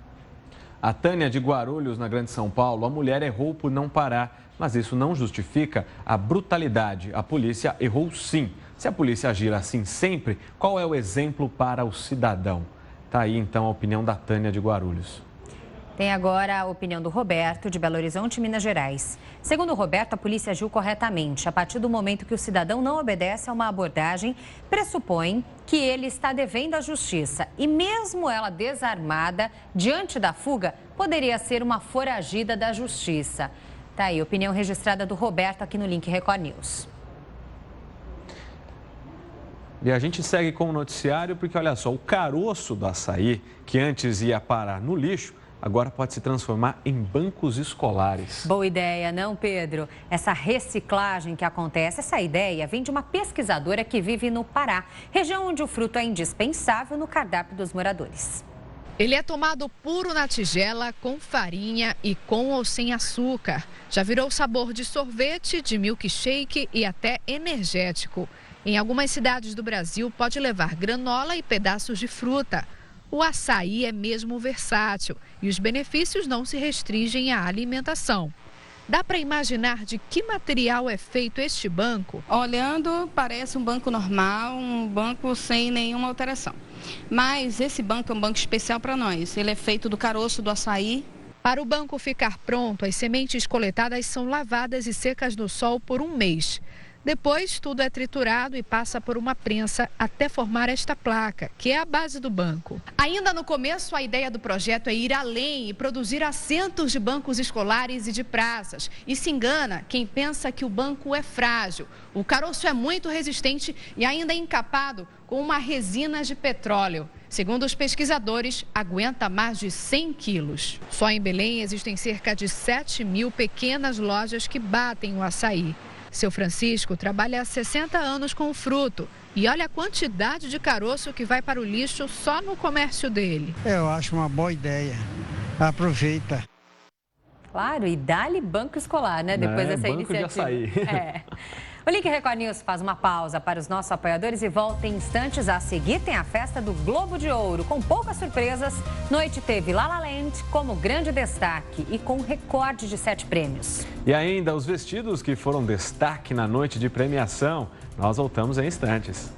A Tânia, de Guarulhos, na Grande São Paulo: a mulher errou por não parar, mas isso não justifica a brutalidade. A polícia errou sim. Se a polícia agir assim sempre, qual é o exemplo para o cidadão? Tá aí então a opinião da Tânia, de Guarulhos. Tem agora a opinião do Roberto, de Belo Horizonte, Minas Gerais. Segundo o Roberto, a polícia agiu corretamente. A partir do momento que o cidadão não obedece a uma abordagem, pressupõe que ele está devendo à justiça. E mesmo ela desarmada, diante da fuga, poderia ser uma foragida da justiça. Tá aí, opinião registrada do Roberto aqui no Link Record News. E a gente segue com o noticiário porque, olha só, o caroço do açaí, que antes ia parar no lixo, agora pode se transformar em bancos escolares. Boa ideia, não, Pedro? Essa reciclagem que acontece, essa ideia vem de uma pesquisadora que vive no Pará, região onde o fruto é indispensável no cardápio dos moradores. Ele é tomado puro na tigela, com farinha e com ou sem açúcar. Já virou sabor de sorvete, de milkshake e até energético. Em algumas cidades do Brasil, pode levar granola e pedaços de fruta. O açaí é mesmo versátil e os benefícios não se restringem à alimentação. Dá para imaginar de que material é feito este banco? Olhando, parece um banco normal, um banco sem nenhuma alteração. Mas esse banco é um banco especial para nós. Ele é feito do caroço do açaí. Para o banco ficar pronto, as sementes coletadas são lavadas e secas no sol por 1 mês. Depois, tudo é triturado e passa por uma prensa até formar esta placa, que é a base do banco. Ainda no começo, a ideia do projeto é ir além e produzir assentos de bancos escolares e de praças. E se engana quem pensa que o banco é frágil. O caroço é muito resistente e ainda é encapado com uma resina de petróleo. Segundo os pesquisadores, aguenta mais de 100 quilos. Só em Belém existem cerca de 7.000 pequenas lojas que batem o açaí. Seu Francisco trabalha há 60 anos com o fruto e olha a quantidade de caroço que vai para o lixo só no comércio dele. Eu acho uma boa ideia. Aproveita. Claro, e dá-lhe banco escolar, né? Depois dessa banco iniciativa. De açaí. É. O Link Record News faz uma pausa para os nossos apoiadores e volta em instantes. A seguir tem a festa do Globo de Ouro. Com poucas surpresas, noite teve La La Land como grande destaque e com recorde de 7 prêmios. E ainda os vestidos que foram destaque na noite de premiação. Nós voltamos em instantes.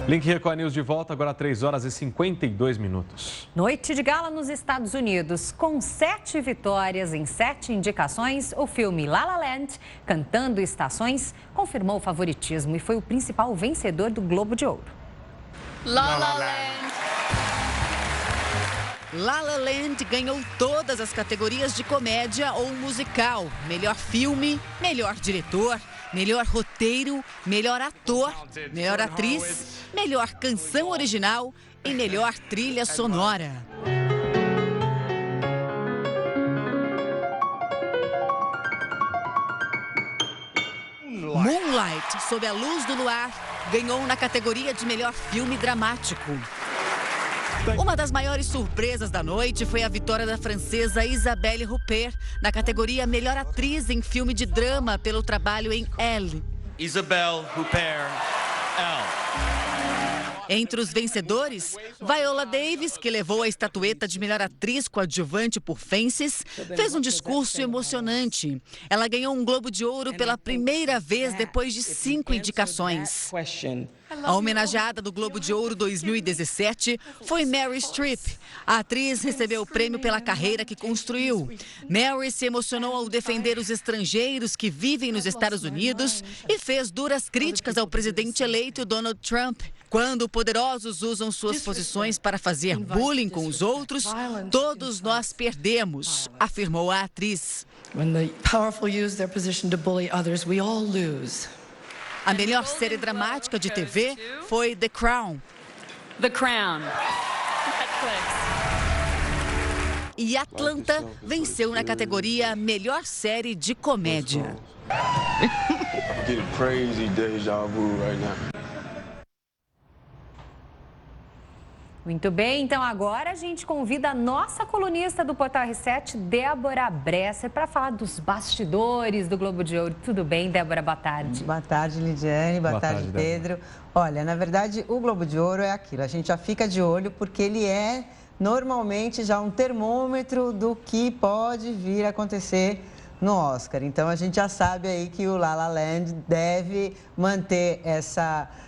Link Record News de volta, agora 3 horas e 52 minutos. Noite de gala nos Estados Unidos. Com 7 vitórias em 7 indicações, o filme La La Land, Cantando Estações, confirmou o favoritismo e foi o principal vencedor do Globo de Ouro. La La Land. La La Land ganhou todas as categorias de comédia ou musical. Melhor filme, melhor diretor, melhor roteiro, melhor ator, melhor atriz, melhor canção original e melhor trilha sonora. Moonlight, Sob a Luz do Luar, ganhou na categoria de melhor filme dramático. Uma das maiores surpresas da noite foi a vitória da francesa Isabelle Huppert na categoria Melhor Atriz em Filme de Drama pelo trabalho em Elle. Isabelle Huppert, Elle. Entre os vencedores, Viola Davis, que levou a estatueta de melhor atriz coadjuvante por Fences, fez um discurso emocionante. Ela ganhou um Globo de Ouro pela primeira vez depois de 5 indicações. A homenageada do Globo de Ouro 2017 foi Meryl Streep. A atriz recebeu o prêmio pela carreira que construiu. Meryl se emocionou ao defender os estrangeiros que vivem nos Estados Unidos e fez duras críticas ao presidente eleito Donald Trump. Quando poderosos usam suas posições para fazer bullying com os outros, todos nós perdemos, afirmou a atriz. When the powerful use their position to bully others, we all lose. A melhor série dramática de TV foi The Crown. The Crown. E Atlanta venceu na categoria Melhor Série de Comédia. Muito bem, então agora a gente convida a nossa colunista do Portal R7, Débora Bresser, para falar dos bastidores do Globo de Ouro. Tudo bem, Débora? Boa tarde. Boa tarde, Lidiane. Boa tarde, Pedro. Olha, na verdade, o Globo de Ouro é aquilo. A gente já fica de olho porque ele é normalmente já um termômetro do que pode vir a acontecer no Oscar. Então, a gente já sabe aí que o La La Land deve manter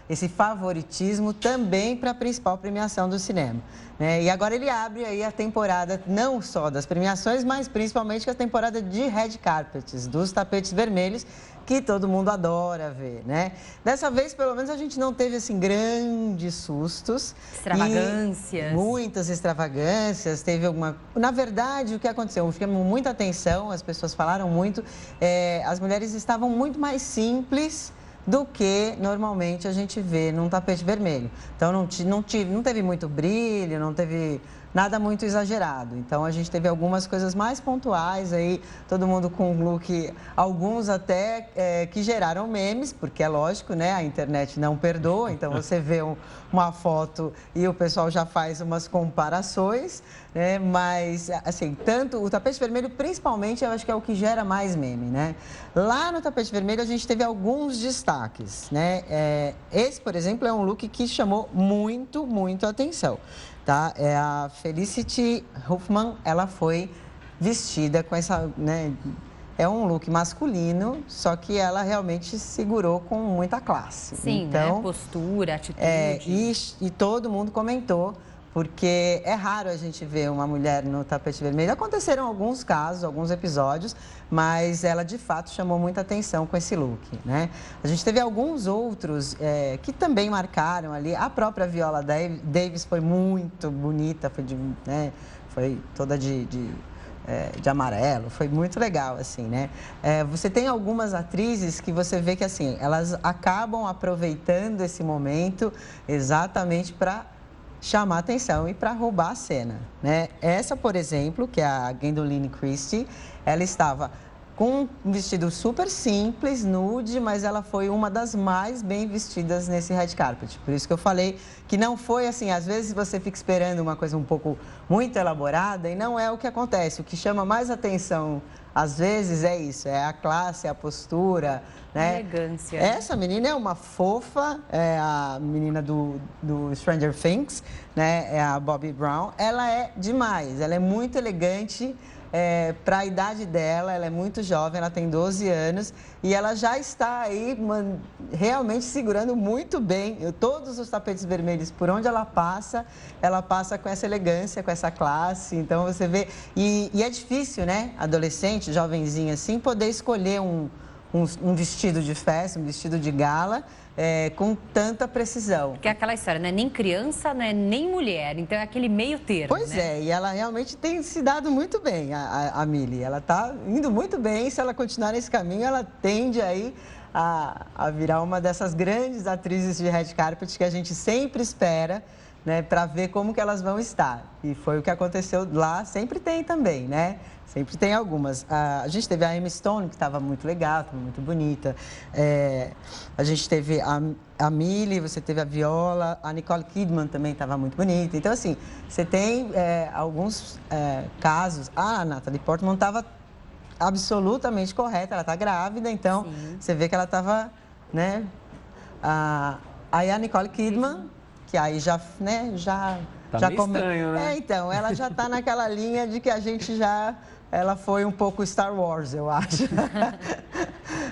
esse favoritismo também para a principal premiação do cinema, né? E agora ele abre aí a temporada não só das premiações, mas principalmente a temporada de red carpets, dos tapetes vermelhos, que todo mundo adora ver, né? Dessa vez, pelo menos, a gente não teve, assim, grandes sustos. Extravagâncias. Muitas extravagâncias. Teve alguma... Na verdade, o que aconteceu? Chamou muita atenção, as pessoas falaram muito. As mulheres estavam muito mais simples do que normalmente a gente vê num tapete vermelho. Então, não teve muito brilho, não teve nada muito exagerado. Então, a gente teve algumas coisas mais pontuais aí, todo mundo com um look, alguns até que geraram memes, porque é lógico, né? A internet não perdoa, então você vê uma foto e o pessoal já faz umas comparações, né? Mas, assim, tanto o tapete vermelho, principalmente, eu acho que é o que gera mais meme, né? Lá no tapete vermelho, a gente teve alguns destaques. destaques, né? Esse, por exemplo, é um look que chamou muito atenção, tá? A Felicity Huffman, ela foi vestida com essa, né? É um look masculino, só que ela realmente segurou com muita classe. Sim, então, né? Postura, atitude. E todo mundo comentou, porque é raro a gente ver uma mulher no tapete vermelho. Aconteceram alguns casos, alguns episódios, mas ela de fato chamou muita atenção com esse look, né? A gente teve alguns outros que também marcaram ali. A própria Viola Davis foi muito bonita, foi toda de amarelo, foi muito legal, assim, né? Você tem algumas atrizes que você vê que, assim, elas acabam aproveitando esse momento exatamente para chamar atenção e para roubar a cena, né? Essa, por exemplo, que é a Gwendoline Christie, ela estava com um vestido super simples, nude, mas ela foi uma das mais bem vestidas nesse red carpet. Por isso que eu falei que não foi assim, às vezes você fica esperando uma coisa um pouco muito elaborada e não é o que acontece. O que chama mais atenção, às vezes, é isso, é a classe, a postura, né? Elegância. Essa menina é uma fofa, é a menina do Stranger Things, né? É a Bobby Brown. Ela é demais, ela é muito elegante. Para a idade dela, ela é muito jovem, ela tem 12 anos e ela já está aí realmente segurando muito bem todos os tapetes vermelhos. Por onde ela passa com essa elegância, com essa classe. Então você vê, e é difícil, né, adolescente, jovenzinha assim, poder escolher um vestido de festa, um vestido de gala, com tanta precisão. Porque é aquela história, né? Nem criança, né? Nem mulher. Então é aquele meio termo, Pois né? e ela realmente tem se dado muito bem, a Millie. Ela está indo muito bem. Se ela continuar nesse caminho, ela tende aí a virar uma dessas grandes atrizes de red carpet que a gente sempre espera, né? Para ver como que elas vão estar. E foi o que aconteceu lá. Sempre tem também, né? Sempre tem algumas. A gente teve a Emma Stone, que estava muito legal, estava muito bonita. A gente teve a Millie, você teve a Viola, a Nicole Kidman também estava muito bonita. Então, assim, você tem alguns casos. A Natalie Portman estava absolutamente correta, ela está grávida, então você vê que ela estava, né? Aí a Nicole Kidman, que aí já, né, já meio estranho, né? Então, ela já está naquela linha de que a gente já... Ela foi um pouco Star Wars, eu acho.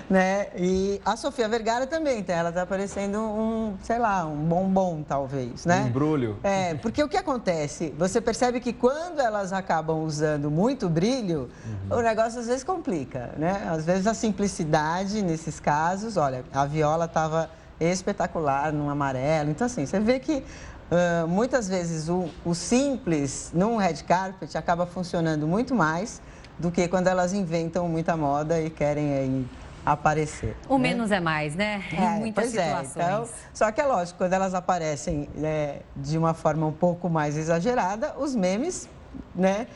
Né? E a Sofia Vergara também, ela está parecendo um bombom, talvez, né? Um embrulho. Porque o que acontece? Você percebe que quando elas acabam usando muito brilho, o negócio às vezes complica, né? Às vezes a simplicidade, nesses casos, olha, a Viola estava espetacular no amarelo. Então, assim, você vê que muitas vezes o simples num red carpet acaba funcionando muito mais do que quando elas inventam muita moda e querem aí aparecer. O menos é mais, né? Em muitas situações. Então, só que é lógico, quando elas aparecem de uma forma um pouco mais exagerada, os memes, né?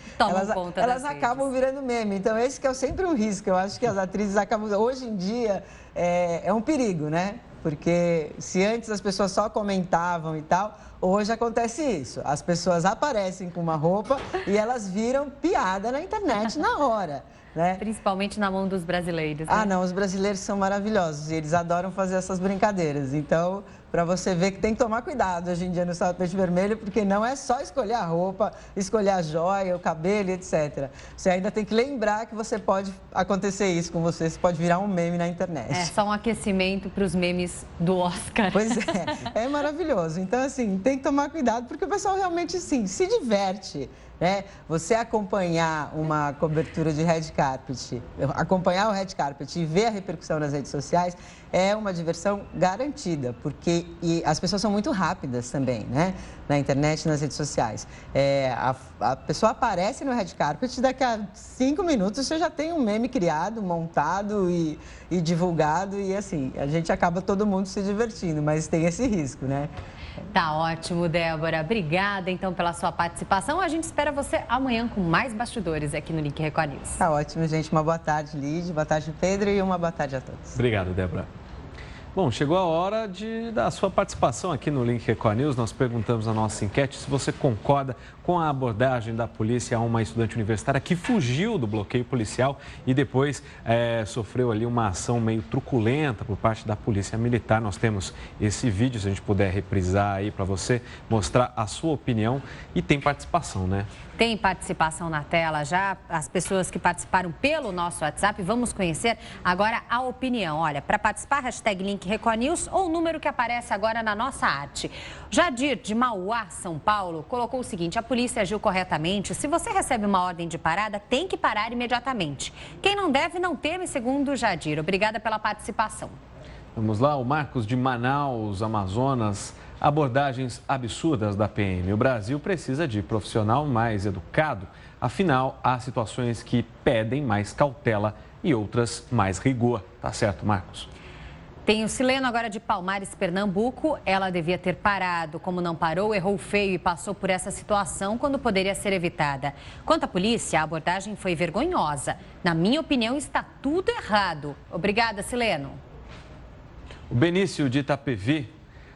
Elas acabam virando meme. Então, esse que é sempre um risco. Eu acho que as atrizes acabam... Hoje em dia, é um perigo, né? Porque se antes as pessoas só comentavam e tal, hoje acontece isso. As pessoas aparecem com uma roupa e elas viram piada na internet na hora, né? Principalmente na mão dos brasileiros, né? Não, os brasileiros são maravilhosos e eles adoram fazer essas brincadeiras. Então, para você ver que tem que tomar cuidado hoje em dia no tapete vermelho, porque não é só escolher a roupa, escolher a joia, o cabelo, etc. Você ainda tem que lembrar que você pode acontecer isso com você pode virar um meme na internet. É só um aquecimento para os memes do Oscar. Pois é maravilhoso. Então, assim, tem que tomar cuidado, porque o pessoal realmente, sim, se diverte, né? Você acompanhar uma cobertura de red carpet, acompanhar o red carpet e ver a repercussão nas redes sociais é uma diversão garantida, porque as pessoas são muito rápidas também, né? Na internet e nas redes sociais. A pessoa aparece no red carpet e daqui a 5 minutos você já tem um meme criado, montado e divulgado e assim, a gente acaba todo mundo se divertindo, mas tem esse risco, né? Tá ótimo, Débora. Obrigada, então, pela sua participação. A gente espera você amanhã com mais bastidores aqui no Link Record News. Tá ótimo, gente. Uma boa tarde, Lídia. Boa tarde, Pedro. E uma boa tarde a todos. Obrigado, Débora. Bom, chegou a hora da sua participação aqui no Link Record News. Nós perguntamos na nossa enquete se você concorda com a abordagem da polícia a uma estudante universitária que fugiu do bloqueio policial e depois sofreu ali uma ação meio truculenta por parte da polícia militar. Nós temos esse vídeo, se a gente puder reprisar aí para você, mostrar a sua opinião, e tem participação, né? Tem participação na tela já, as pessoas que participaram pelo nosso WhatsApp. Vamos conhecer agora a opinião. Olha, para participar, hashtag Link Record News ou o número que aparece agora na nossa arte. Jadir, de Mauá, São Paulo, colocou o seguinte: a polícia agiu corretamente. Se você recebe uma ordem de parada, tem que parar imediatamente. Quem não deve, não teme, segundo Jadir. Obrigada pela participação. Vamos lá, o Marcos de Manaus, Amazonas. Abordagens absurdas da PM. O Brasil precisa de profissional mais educado. Afinal, há situações que pedem mais cautela e outras mais rigor. Tá certo, Marcos? Tem o Sileno agora de Palmares, Pernambuco. Ela devia ter parado. Como não parou, errou feio e passou por essa situação quando poderia ser evitada. Quanto à polícia, a abordagem foi vergonhosa. Na minha opinião, está tudo errado. Obrigada, Sileno. O Benício de Itapevi.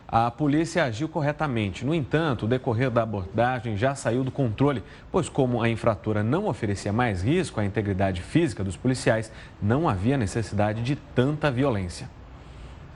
A polícia agiu corretamente. No entanto, o decorrer da abordagem já saiu do controle, pois como a infratora não oferecia mais risco à integridade física dos policiais, não havia necessidade de tanta violência.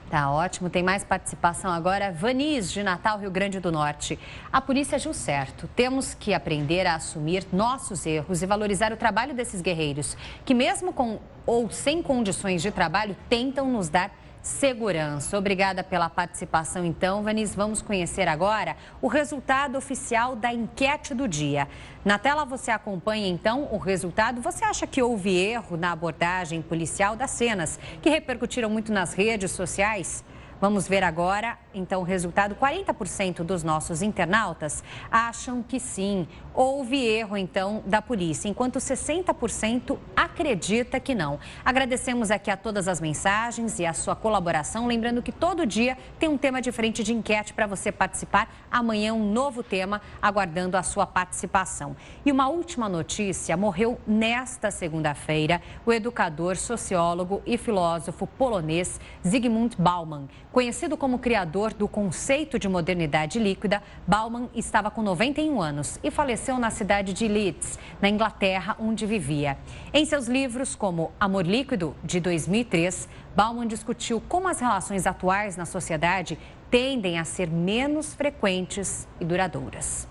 Tá ótimo, tem mais participação agora. Vanis, de Natal, Rio Grande do Norte. A polícia agiu certo. Temos que aprender a assumir nossos erros e valorizar o trabalho desses guerreiros, que mesmo com ou sem condições de trabalho, tentam nos dar segurança. Obrigada pela participação, então, Vanis. Vamos conhecer agora o resultado oficial da enquete do dia. Na tela você acompanha, então, o resultado. Você acha que houve erro na abordagem policial das cenas que repercutiram muito nas redes sociais? Vamos ver agora, então, o resultado. 40% dos nossos internautas acham que sim, houve erro, então, da polícia, enquanto 60% acredita que não. Agradecemos aqui a todas as mensagens e a sua colaboração. Lembrando que todo dia tem um tema diferente de enquete para você participar. Amanhã um novo tema, aguardando a sua participação. E uma última notícia: morreu nesta segunda-feira o educador, sociólogo e filósofo polonês Zygmunt Bauman. Conhecido como criador do conceito de modernidade líquida, Bauman estava com 91 anos e faleceu na cidade de Leeds, na Inglaterra, onde vivia. Em seus livros, como Amor Líquido, de 2003, Bauman discutiu como as relações atuais na sociedade tendem a ser menos frequentes e duradouras.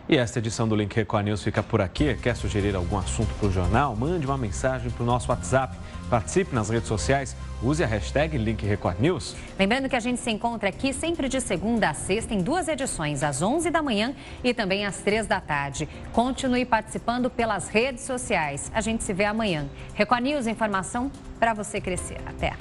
E esta edição do Link Record News fica por aqui. Quer sugerir algum assunto para o jornal? Mande uma mensagem para o nosso WhatsApp. Participe nas redes sociais. Use a hashtag Link Record News. Lembrando que a gente se encontra aqui sempre de segunda a sexta em 2 edições, às 11 da manhã e também às 3 da tarde. Continue participando pelas redes sociais. A gente se vê amanhã. Record News, informação para você crescer. Até.